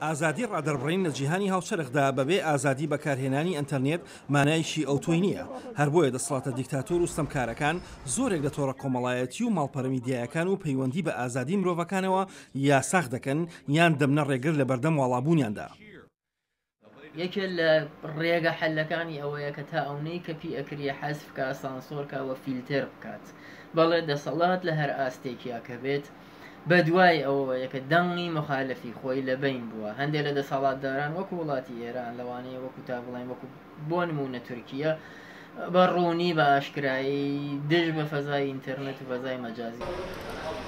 ئازادی ڕادەربڕین لە جیهانی هاوشەرخدا بەبێ ئازادی بەکارهێنانی ئینتەرنێت مانایشی ئەو تۆی نییە. هەر بۆیە دەسەڵاتە دیکتاتۆر و ستەمکارەکان زۆرێک لە تۆڕە کۆمەڵایەتی و ماڵپەڕە میدیایەکان و پەیوەندی بە ئازادی مرۆڤەکانەوە یا ساخت دەکەن یان دەمنە ڕێگر لە بەردەم واڵابوونیاندا. یەکێ لە ڕێگە حەلەکانی ئەوەیە کە تا ئەوەی کە پی ئەکریە حەزف بکە سانسۆرکەوە فیلتر بکات. بەڵێ دەسەڵات لە هەر ئاستێکیا کە بێت بە دوای ئەوەیە کە دەنگی مخالفی خۆی لە بین بووە. هەندێک لە دەسەڵاتداران وەکو وڵاتی ئێران لەوانەیە وەکو تا بڵین وەکو بۆ نمونە تورکیە بە ڕوونی بە ئاشکرایی دژ بە فەزای ئینتەرنێت و فەزای مەجازی.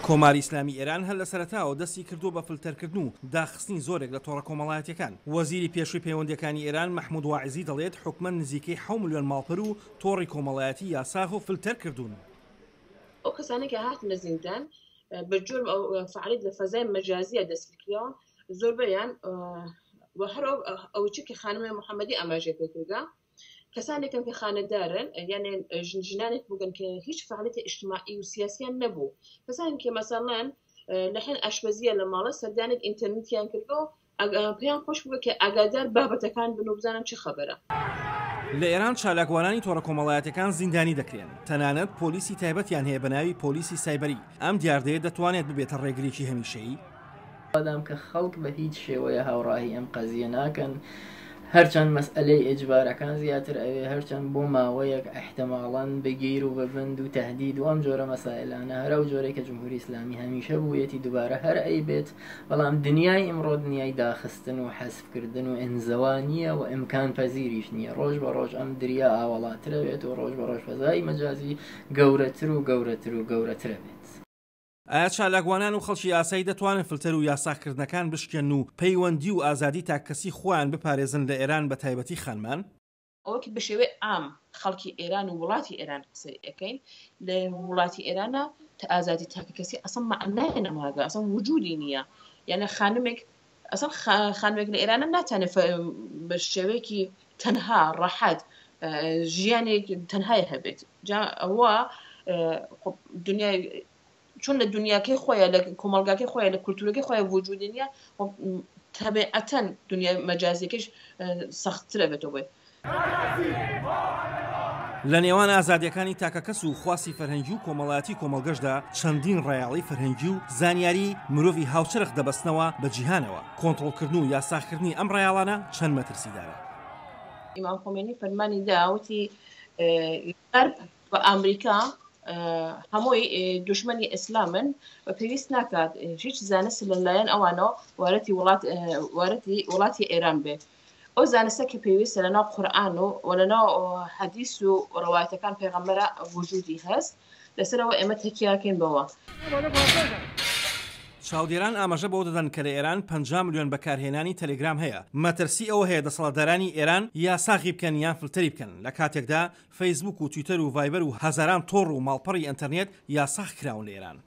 کۆماری ئیسلامی ئێران هەر لە سەرەتاوە دەستی کردو بە فلتەرکردن و داخستنی زۆرێک لە تۆڕە کۆمەڵایەتیەکان. وەزیری پێشووی پەیوەندیەکانی ئێران مەحموود واعیزی دەڵێت حکومەت نزیکەی 7 ملیۆن ماڵپەر و تۆڕی کۆمەڵایەتی یاساغ و فلتەر کردوون. ئەو کەسانێک کە هاتنە زیندان بەجۆر فعالیت لە فەزای مەجازیە دەستکردەوە زۆربەیان هەر ئەوچی کە خانمە محەممەدی ئاماژە پێکردا کەسانێکم کە خانەدارن یانێ ژنانێک بگەن کە هیچ فعالیتی اجتماعی و سیاسیان نەبوو. کەسانی کە مەسەڵەن لە حین ئاشپەزیە لە ماڵە سەردانێک ئینتەرنێتیان کردەوە پێیان خۆش بووە کە ئاگادار بابەتەکان بن و بزانم چی خەبەرە. لە ئێران چالاکوانانی تۆڕە کۆمەڵایەتەکان زیندانی دەکرێن. تەنانەت پۆلیسی تایبەتیان هەیە بە ناوی پۆلیسی سایبەری. ئەم دیاردەیە دەتوانێت ببێتە ڕێگریکی هەمیشەیی. ئادام کە خەڵک بە هیچ شێوەیە هاوڕاهی ئەم قەزیە ناکەن، هەرچەند مەسئلەی ئیجبارەکان زیاتر ئەوێ هەرچەند بۆ ماوەیەک احتماڵاً بگیر و بەبند و تهدید و ئەم جۆرە مەسائلانە هەرە و جۆرەی کە جمهوری ئیسلامی هەمیشە بوویەتی دووبارە هەر ئەی بێت. بەڵام دنیای ئیمڕۆ دنیای داخستن و حەسفکردن و ئینزەوانیە و ئیمکان پەزیریش نییە. ڕۆژ بە ڕۆژ ئەم دریا ئاوەڵاترە بێت و ڕۆژ بە ڕۆژ فەزای مەجازی گەورەتر و گەورەتر و گەورەترە بێت. ئایا چالاکوانان و خەڵکی یاسایی دەتوانن فلتەر و یاساکردنەکان بشکێن و پەیوەندی و ئازادی تاکەسی خۆیان بپارێزن لە ئێران بە تایبەتی خانمان؟ ئەوەکی بە شێوەیە ئام خەڵکی ئێران و وڵاتی ئێران قسە ئەەکەین لە وڵاتی ئێرانە تا ئازادی تاکەکەسی ئەسڵ معنای نەماگە ئەسڵ وجودی نییە. یانە خانمێک ئەسڵ خانمێک لە ئێرانە ناتوانێت بە شێوەیەکی تەنها ڕەحەت ژیانێک تەنهای هەبێت. ئەوە دنیای چون لە دنیاکەی خۆیان لە کۆمەلگاکەی خۆیان لە کولتورەکەی خۆیان وجودی نییە تەبیعەتەن دنیای مەجازیەکەش سەختترە بێتەوە. لە نێوان ئازادیەکانی تاکەکەس و خواسی فەرهەنگی و کۆمەڵایەتی کۆمەلگەشتدا چەندین ڕێیاڵی فەرهەنگی و زانیاری مرۆڤی هاوچەرخ دەبەستنەوە بە جیهانەوە. کۆنتڕۆڵکردن و یاساکردنی ئەم ڕێیاڵانە چەند مەترسیدارە. ئیمام خۆمێنی فەرمانی داوتی غەرب بە ئەمریکا هەمووی دوشمنی ئیسلامن و پێویست ناکات هیچ زانست لەلایەن ئەوانەوە وارەتی وڵاتی ئێران بێ. ئەو زانستە کە پێویستە لەناو قورئان و لەناو حەدیث و ڕەوایەتەکان پێغەمبەرە وجودی هەست لەسەرەوە ئێمە تەکیاکەین بەوە. چاودێران ئاماژە بۆ دەدەن کە لە ئێران 50 ملیۆن بەکارهێنانی تەلگرام هەیە. مەترسی ئەوە هەیە دەسەڵاتدارانی ئێران یاساغی بکەن یان فلتەری بکەن. لە کاتێکدا فەیسبوک و تویتەر و ڤایبەر و هەزاران تۆڕ و ماڵپەڕی ئینتەرنێت یاساغ کراون لە ئێران.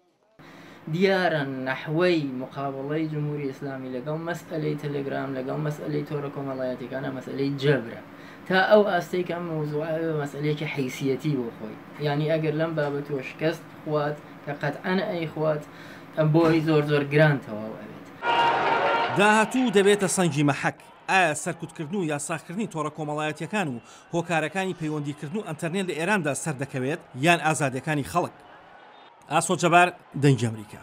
دیارە نەحوەی مقابڵەی جمهوری ئیسلامی لەگەڵ مەسئلەی تەلگرام لەگەڵ مەسئلەی تۆڕە کۆمەڵایەتیەکانە مەسئلەی جەبرە. تا ئەو ئاستەی کە مەوزوعە مەسئلەیەکی حیسیەتی بۆ خۆی. یعنی ئەگەر لەم بابەتەوە شکست خوات کە قەتعەن ئەیخوات بۆی زۆر زۆر گران تەواو ئەوێت. داهاتوو دەبێتە سەنگی مەحەک. ئایا سەرکوتکردن و یاساکردنی تۆڕە کۆمەڵایەتیەکان و هۆکارەکانی پەیوەندیکردن و ئەنتەرنێت لە ئێراندا سەردەکەوێت یان ئازادیەکانی خەڵک؟ ئاسۆ جەبار، دەنگی ئەمریکا.